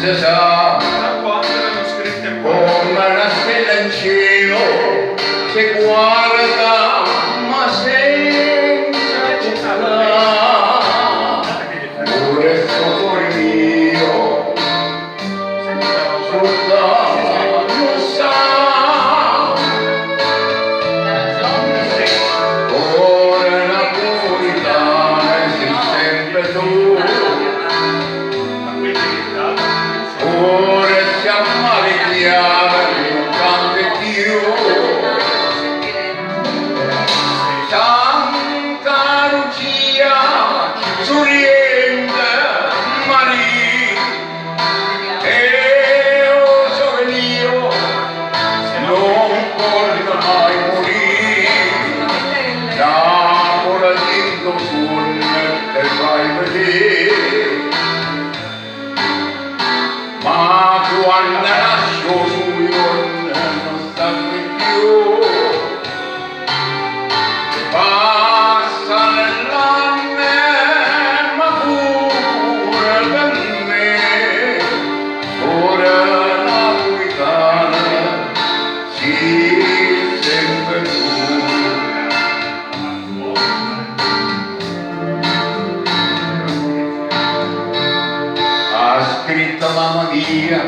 si sa, come una stella in cielo, se guarda ma senza città, pure sto cuore mio, soltanto sa, ora napolitana sei sempre tu. Ora siamo alleviati, non cambia più. Santa Lucia, sorriente Maria, e oh sole mio, non voglio mai morire. Dopo la dico suona e vai vedere. Ma quando lascio su non sta più, passa nell'anno ma pure per me, ora napolitana sì sempre tu. Ha scritto mamma mia